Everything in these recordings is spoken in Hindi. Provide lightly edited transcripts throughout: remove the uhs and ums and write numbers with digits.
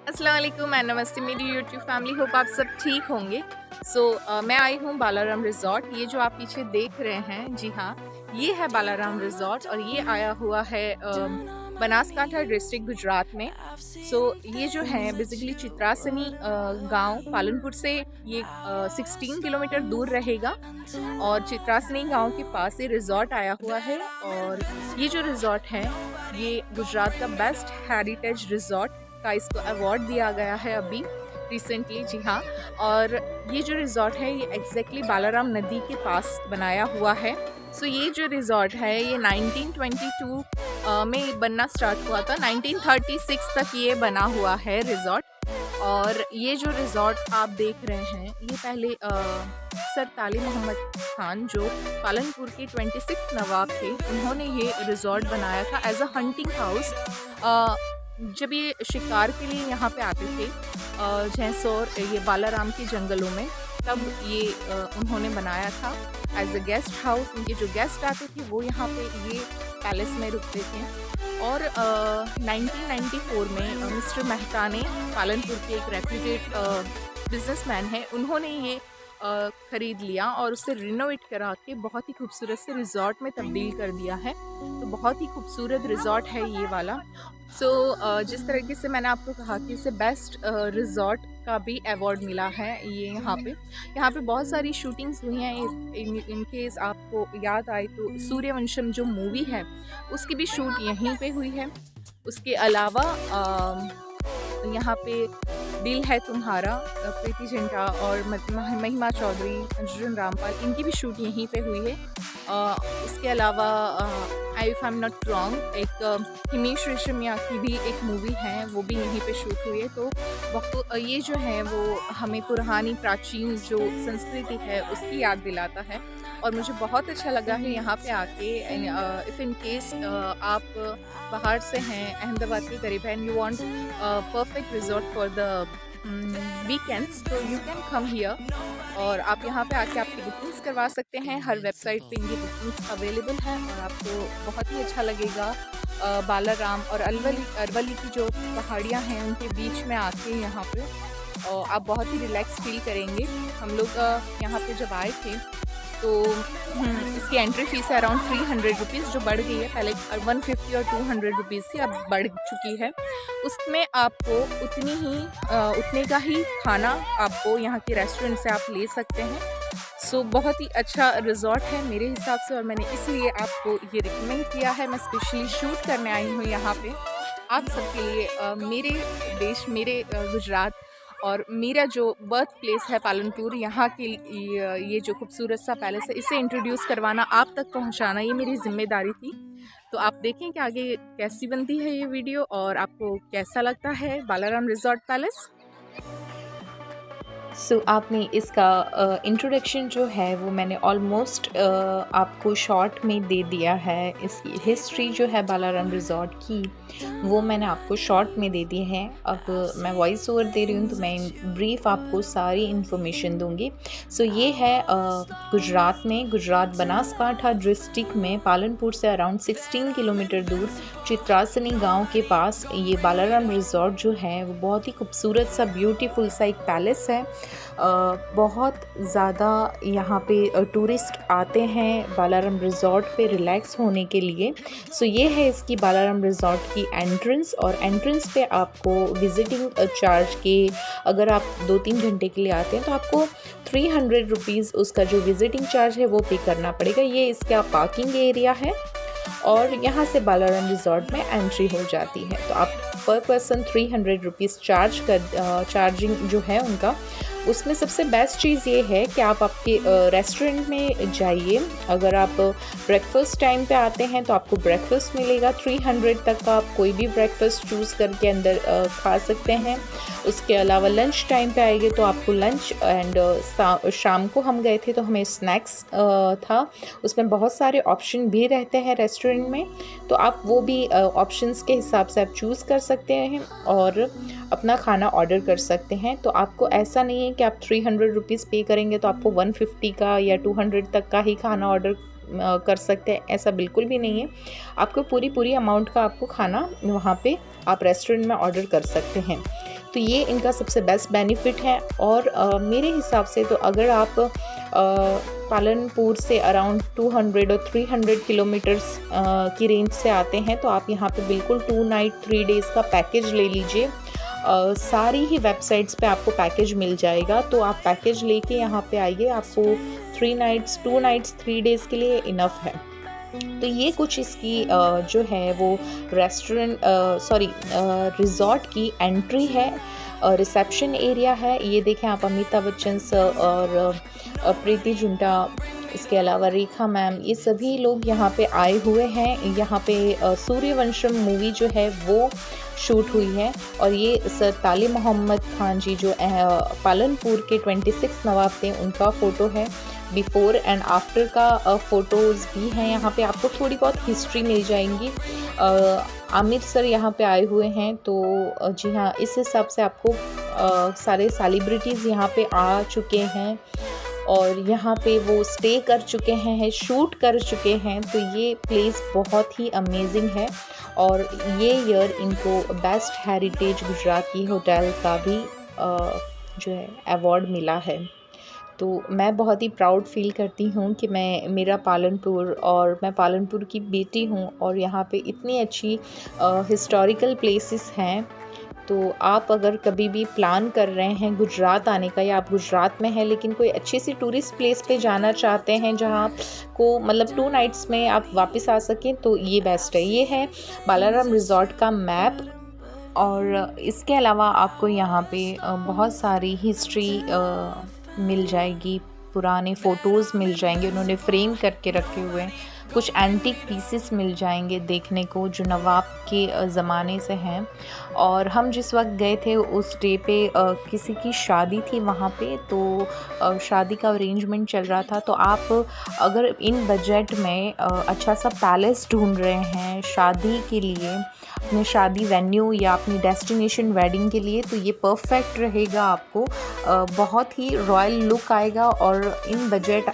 अस्सलाम वालेकुम एंड नमस्ते मेरी यूट्यूब फैमिली, होप आप सब ठीक होंगे। मैं आई हूँ बालाराम रिज़ॉर्ट। ये जो आप पीछे देख रहे हैं, जी हाँ, ये है बालाराम रिज़ॉर्ट और ये आया हुआ है बनासकांठा डिस्ट्रिक्ट गुजरात में। ये जो है बेसिकली चित्रासनी गांव पालनपुर से ये 16 किलोमीटर दूर रहेगा और चित्रासनी गांव के पास ये रिज़ॉर्ट आया हुआ है। और ये जो रिज़ॉर्ट है ये गुजरात का बेस्ट हेरिटेज रिज़ॉर्ट का इसको अवार्ड दिया गया है अभी रिसेंटली, जी हाँ। और ये जो रिज़ॉर्ट है ये एग्जैक्टली बालाराम नदी के पास बनाया हुआ है। ये जो रिज़ॉर्ट है ये 1922 में बनना स्टार्ट हुआ था। 1936 तक ये बना हुआ है रिज़ॉर्ट। और ये जो रिज़ॉर्ट आप देख रहे हैं ये पहले सर ताली मोहम्मद खान जो पालनपुर के 26 नवाब थे, उन्होंने ये रिज़ॉर्ट बनाया था एज अ हंटिंग हाउस। जब ये शिकार के लिए यहाँ पे आते थे जैसौर ये बालाराम के जंगलों में, तब ये उन्होंने बनाया था एज अ गेस्ट हाउस। उनके जो गेस्ट आते थे वो यहाँ पे ये पैलेस में रुकते थे। और 1994 में मिस्टर मेहता ने, पालनपुर के एक रेप्यूटेड बिजनेसमैन है, उन्होंने ये ख़रीद लिया और उसे रिनोवेट करा के बहुत ही खूबसूरत से रिज़ॉर्ट में तब्दील कर दिया है। तो बहुत ही खूबसूरत रिज़ॉर्ट है ये वाला। जिस तरीके से मैंने आपको कहा कि इसे बेस्ट रिज़ॉर्ट का भी अवार्ड मिला है, ये यहाँ पे बहुत सारी शूटिंग्स हुई हैं। इन केस आपको याद आए तो सूर्यवंशम जो मूवी है उसकी भी शूट यहीं पे हुई है। उसके अलावा यहाँ पे दिल है तुम्हारा, प्रीति जिंटा और महिमा चौधरी, अर्जुन रामपाल, इनकी भी शूट यहीं पे हुई है। इसके अलावा if I am not wrong एक हिमेश रेशमिया की भी एक मूवी है, वो भी यहीं पे शूट हुई है। तो ये जो है वो हमें पुरानी प्राचीन जो संस्कृति है उसकी याद दिलाता है। और मुझे बहुत अच्छा लगा है यहाँ पे आके। इफ़ इन केस आप बाहर से हैं, अहमदाबाद के करीब है and you want perfect resort for the weekends, तो यू कैन कम हियर। और आप यहाँ पे आके आपकी बुकिंग्स करवा सकते हैं। हर वेबसाइट पे इनकी बुकिंग्स अवेलेबल है और आपको बहुत ही अच्छा लगेगा। बालाराम और अरवली की जो पहाड़ियाँ हैं उनके बीच में आके यहाँ पे आप बहुत ही रिलैक्स फील करेंगे। हम लोग यहाँ पे जब आए थे तो इसकी एंट्री फीस है अराउंड 300 रुपीज़, जो बढ़ गई है। पहले 150 और 200 रुपीज़ थी, अब बढ़ चुकी है। उसमें आपको उतने का ही खाना आपको यहाँ के रेस्टोरेंट से आप ले सकते हैं। बहुत ही अच्छा रिज़ॉर्ट है मेरे हिसाब से और मैंने इसलिए आपको ये रिकमेंड किया है। मैं स्पेशली शूट करने आई हूँ यहाँ पे आप सबके लिए। मेरे देश, मेरे गुजरात और मेरा जो बर्थ प्लेस है पालनपुर, यहाँ के ये जो खूबसूरत सा पैलेस है, इसे इंट्रोड्यूस करवाना, आप तक पहुँचाना, ये मेरी ज़िम्मेदारी थी। तो आप देखें कि आगे कैसी बनती है ये वीडियो और आपको कैसा लगता है बालाराम रिज़ॉर्ट पैलेस। आपने इसका इंट्रोडक्शन जो है वो मैंने ऑलमोस्ट आपको शॉर्ट में दे दिया है। इसकी हिस्ट्री जो है बालाराम रिज़ॉर्ट की वो मैंने आपको शॉर्ट में दे दी है। अब मैं वॉइस ओवर दे रही हूँ तो मैं ब्रीफ आपको सारी इन्फॉर्मेशन दूँगी। ये है गुजरात में, गुजरात बनासकांठा डिस्ट्रिक्ट में पालनपुर से अराउंड 16 किलोमीटर दूर चित्रासनी गाँव के पास ये बालाराम रिज़ॉर्ट जो है वो बहुत ही खूबसूरत सा ब्यूटीफुल सा एक पैलेस है। बहुत ज़्यादा यहाँ पे टूरिस्ट आते हैं बालाराम रिज़ॉर्ट पे रिलैक्स होने के लिए। ये है इसकी बालाराम रिज़ॉर्ट की एंट्रेंस। और एंट्रेंस पे आपको विज़िटिंग चार्ज के, अगर आप 2-3 घंटे के लिए आते हैं तो आपको 300 रुपीज़ उसका जो विज़िटिंग चार्ज है वो पे करना पड़ेगा। ये इसका पार्किंग एरिया है और यहाँ से बालाराम रिज़ॉर्ट में एंट्री हो जाती है। तो आप पर पर्सन 300 रुपीज़ चार्जिंग जो है उनका। उसमें सबसे बेस्ट चीज़ ये है कि आप आपके रेस्टोरेंट में जाइए। अगर आप ब्रेकफास्ट टाइम पे आते हैं तो आपको ब्रेकफास्ट मिलेगा। 300 तक का आप कोई भी ब्रेकफास्ट चूज़ करके अंदर खा सकते हैं। उसके अलावा लंच टाइम पे आएंगे तो आपको लंच एंड शाम को हम गए थे तो हमें स्नैक्स था। उसमें बहुत सारे ऑप्शन भी रहते हैं रेस्टोरेंट में, तो आप वो भी ऑप्शंस के हिसाब से आप चूज़ कर सकते हैं और अपना खाना ऑर्डर कर सकते हैं। तो आपको ऐसा नहीं है कि आप 300 रुपीज़ पे करेंगे तो आपको 150 का या 200 तक का ही खाना ऑर्डर कर सकते हैं, ऐसा बिल्कुल भी नहीं है। आपको पूरी अमाउंट का आपको खाना वहाँ पे आप रेस्टोरेंट में ऑर्डर कर सकते हैं। तो ये इनका सबसे बेस्ट बेनिफिट है। और मेरे हिसाब से तो अगर आप पालनपुर से अराउंड 200 और 300 किलोमीटर्स की रेंज से आते हैं तो आप यहाँ पे बिल्कुल 2 नाइट 3 डेज़ का पैकेज ले लीजिए। सारी ही वेबसाइट्स पे आपको पैकेज मिल जाएगा, तो आप पैकेज लेके यहाँ पे आइए, आपको 2 नाइट्स 3 डेज़ के लिए इनफ है। तो ये कुछ इसकी जो है वो रिज़ॉर्ट की एंट्री है, रिसेप्शन एरिया है। ये देखें आप, अमिताभ बच्चन सर और प्रीति जिंटा, इसके अलावा रेखा मैम, ये सभी लोग यहाँ पे आए हुए हैं। यहाँ पे सूर्यवंशम मूवी जो है वो शूट हुई है और ये सर तालिब मोहम्मद खान जी जो पालनपुर के 26 नवाब थे उनका फ़ोटो है। बिफ़ोर एंड आफ्टर का फ़ोटोज़ भी हैं। यहाँ पे आपको थोड़ी बहुत हिस्ट्री मिल जाएंगी। आमिर सर यहाँ पे आए हुए हैं, तो जी हाँ, इस हिसाब से आपको सारे सेलिब्रिटीज़ यहाँ पे आ चुके हैं और यहाँ पे वो स्टे कर चुके हैं, शूट कर चुके हैं। तो ये प्लेस बहुत ही अमेजिंग है और ये ईयर इनको बेस्ट हेरिटेज गुजराती होटल का भी जो है अवार्ड मिला है। तो मैं बहुत ही प्राउड फ़ील करती हूँ कि मेरा पालनपुर और मैं पालनपुर की बेटी हूँ और यहाँ पे इतनी अच्छी हिस्टोरिकल प्लेसेस हैं। तो आप अगर कभी भी प्लान कर रहे हैं गुजरात आने का, या आप गुजरात में हैं लेकिन कोई अच्छी सी टूरिस्ट प्लेस पे जाना चाहते हैं जहाँ को मतलब 2 नाइट्स में आप वापस आ सकें, तो ये बेस्ट है। ये है बालाराम रिज़ॉर्ट का मैप। और इसके अलावा आपको यहाँ पे बहुत सारी हिस्ट्री मिल जाएगी, पुराने फ़ोटोज़ मिल जाएंगे, उन्होंने फ्रेम करके रखे हुए हैं। कुछ एंटीक पीसेस मिल जाएंगे देखने को जो नवाब के ज़माने से हैं। और हम जिस वक्त गए थे उस डे पे किसी की शादी थी वहाँ पे, तो शादी का अरेंजमेंट चल रहा था। तो आप अगर इन बजट में अच्छा सा पैलेस ढूंढ रहे हैं शादी के लिए, अपने शादी वेन्यू या अपनी डेस्टिनेशन वेडिंग के लिए, तो ये परफेक्ट रहेगा। आपको बहुत ही रॉयल लुक आएगा और इन बजट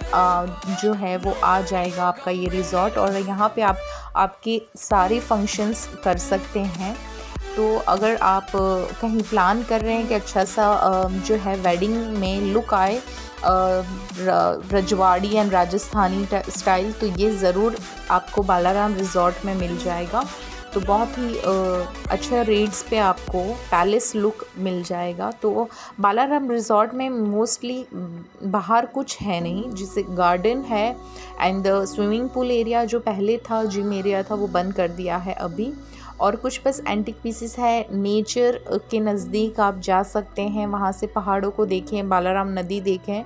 जो है वो आ जाएगा आपका ये रिज़ॉर्ट। और यहाँ पे आप आपके सारे फंक्शंस कर सकते हैं। तो अगर आप कहीं प्लान कर रहे हैं कि अच्छा सा जो है वेडिंग में लुक आए रजवाड़ी एंड राजस्थानी स्टाइल, तो ये ज़रूर आपको बालाराम रिज़ॉर्ट में मिल जाएगा। तो बहुत ही अच्छे रेट्स पे आपको पैलेस लुक मिल जाएगा। तो बालाराम रिज़ॉर्ट में मोस्टली बाहर कुछ है नहीं, जैसे गार्डन है एंड स्विमिंग पूल एरिया जो पहले था, जिम एरिया था, वो बंद कर दिया है अभी। और कुछ बस एंटिक पीसेस है। नेचर के नज़दीक आप जा सकते हैं, वहाँ से पहाड़ों को देखें, बालाराम नदी देखें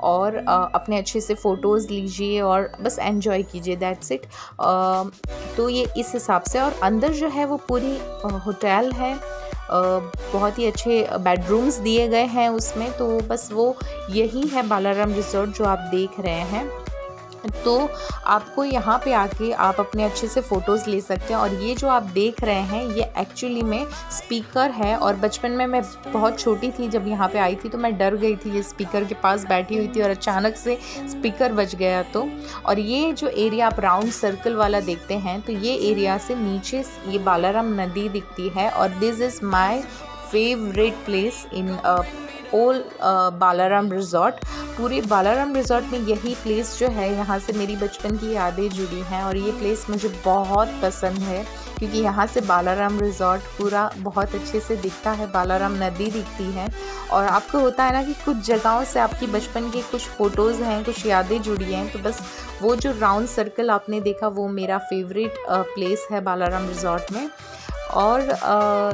और अपने अच्छे से फ़ोटोज़ लीजिए और बस एंजॉय कीजिए, दैट्स इट। तो ये इस हिसाब से। और अंदर जो है वो पूरी होटल है, बहुत ही अच्छे बेडरूम्स दिए गए हैं उसमें। तो बस वो यही है बालाराम रिज़ॉर्ट जो आप देख रहे हैं। तो आपको यहाँ पे आके आप अपने अच्छे से फ़ोटोज़ ले सकते हैं। और ये जो आप देख रहे हैं ये एक्चुअली में स्पीकर है। और बचपन में मैं बहुत छोटी थी जब यहाँ पे आई थी, तो मैं डर गई थी ये स्पीकर के पास बैठी हुई थी और अचानक से स्पीकर बज गया। तो और ये जो एरिया आप राउंड सर्कल वाला देखते हैं, तो ये एरिया से नीचे ये बालाराम नदी दिखती है। और this is my favourite place in ओल बालाराम रिज़ॉर्ट। पूरे बालाराम रिज़ॉर्ट में यही प्लेस जो है, यहाँ से मेरी बचपन की यादें जुड़ी हैं और ये प्लेस मुझे बहुत पसंद है क्योंकि यहाँ से बालाराम रिज़ॉर्ट पूरा बहुत अच्छे से दिखता है, बालाराम नदी दिखती है। और आपको होता है ना कि कुछ जगहों से आपकी बचपन के कुछ फ़ोटोज़ हैं, कुछ यादें जुड़ी हैं, तो बस वो जो राउंड सर्कल आपने देखा वो मेरा फेवरेट प्लेस है बालाराम रिज़ॉर्ट में। और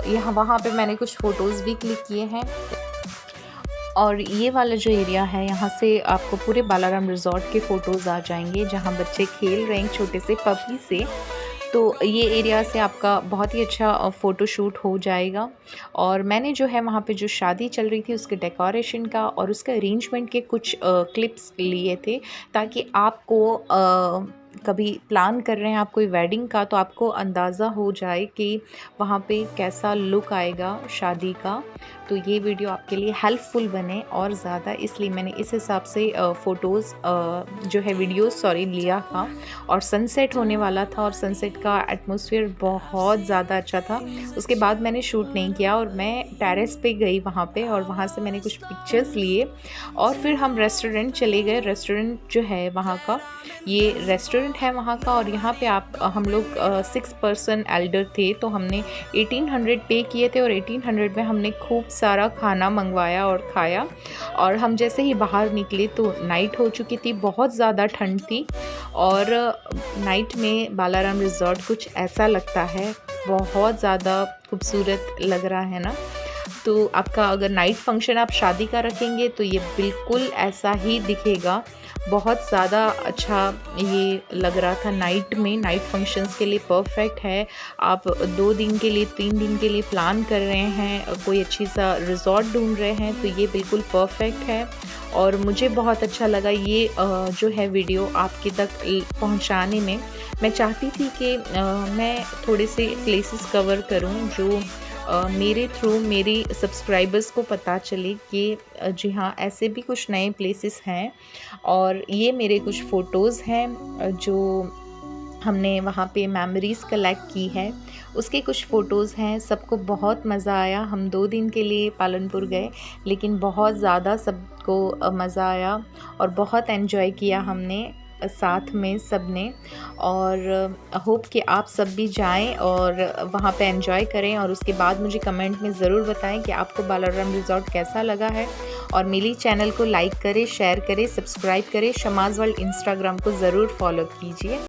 यहाँ वहाँ पे मैंने कुछ फ़ोटोज़ भी क्लिक किए हैं। और ये वाला जो एरिया है, यहाँ से आपको पूरे बालाराम रिज़ॉर्ट के फ़ोटोज़ आ जाएंगे जहाँ बच्चे खेल रहे हैं छोटे से पपी से। तो ये एरिया से आपका बहुत ही अच्छा फ़ोटो शूट हो जाएगा। और मैंने जो है वहाँ पे जो शादी चल रही थी उसके डेकोरेशन का और उसके अरेंजमेंट के कुछ क्लिप्स लिए थे ताकि आपको कभी प्लान कर रहे हैं आप कोई वेडिंग का, तो आपको अंदाज़ा हो जाए कि वहाँ पे कैसा लुक आएगा शादी का। तो ये वीडियो आपके लिए हेल्पफुल बने और ज़्यादा, इसलिए मैंने इस हिसाब से फ़ोटोज़ जो है वीडियोज़ सॉरी लिया था। और सनसेट होने वाला था और सनसेट का एटमॉस्फेयर बहुत ज़्यादा अच्छा था। उसके बाद मैंने शूट नहीं किया और मैं टेरेस पे गई वहाँ पे, और वहाँ से मैंने कुछ पिक्चर्स लिए और फिर हम रेस्टोरेंट चले गए। रेस्टोरेंट जो है वहाँ का, ये रेस्टोरेंट है वहाँ का, और यहाँ पे हम लोग 6 पर्सन एल्डर थे, तो हमने 1800 पे किए थे और 1800 में हमने खूब सारा खाना मंगवाया और खाया। और हम जैसे ही बाहर निकले तो नाइट हो चुकी थी, बहुत ज़्यादा ठंड थी। और नाइट में बालाराम रिज़ॉर्ट कुछ ऐसा लगता है, बहुत ज़्यादा खूबसूरत लग रहा है ना। तो आपका अगर नाइट फंक्शन आप शादी का रखेंगे तो ये बिल्कुल ऐसा ही दिखेगा। बहुत ज़्यादा अच्छा ये लग रहा था नाइट में, नाइट फंक्शंस के लिए परफेक्ट है। आप 2 दिन के लिए 3 दिन के लिए प्लान कर रहे हैं, कोई अच्छी सा रिज़ॉर्ट ढूंढ रहे हैं, तो ये बिल्कुल परफेक्ट है। और मुझे बहुत अच्छा लगा ये जो है वीडियो आपके तक पहुंचाने में। मैं चाहती थी कि मैं थोड़े से प्लेसेस कवर करूं जो मेरे थ्रू मेरे सब्सक्राइबर्स को पता चले कि जी हाँ, ऐसे भी कुछ नए प्लेसेस हैं। और ये मेरे कुछ फ़ोटोज़ हैं जो हमने वहाँ पे मेमोरीज़ कलेक्ट की है, उसके कुछ फ़ोटोज़ हैं। सबको बहुत मज़ा आया। हम 2 दिन के लिए पालनपुर गए, लेकिन बहुत ज़्यादा सबको मज़ा आया और बहुत एन्जॉय किया हमने साथ में सब ने। और होप कि आप सब भी जाएं और वहाँ पे एंजॉय करें, और उसके बाद मुझे कमेंट में ज़रूर बताएं कि आपको बालाराम रिज़ॉर्ट कैसा लगा है। और मेरी चैनल को लाइक करें, शेयर करें, सब्सक्राइब करें। शमाज़ वर्ल्ड इंस्टाग्राम को ज़रूर फॉलो कीजिए।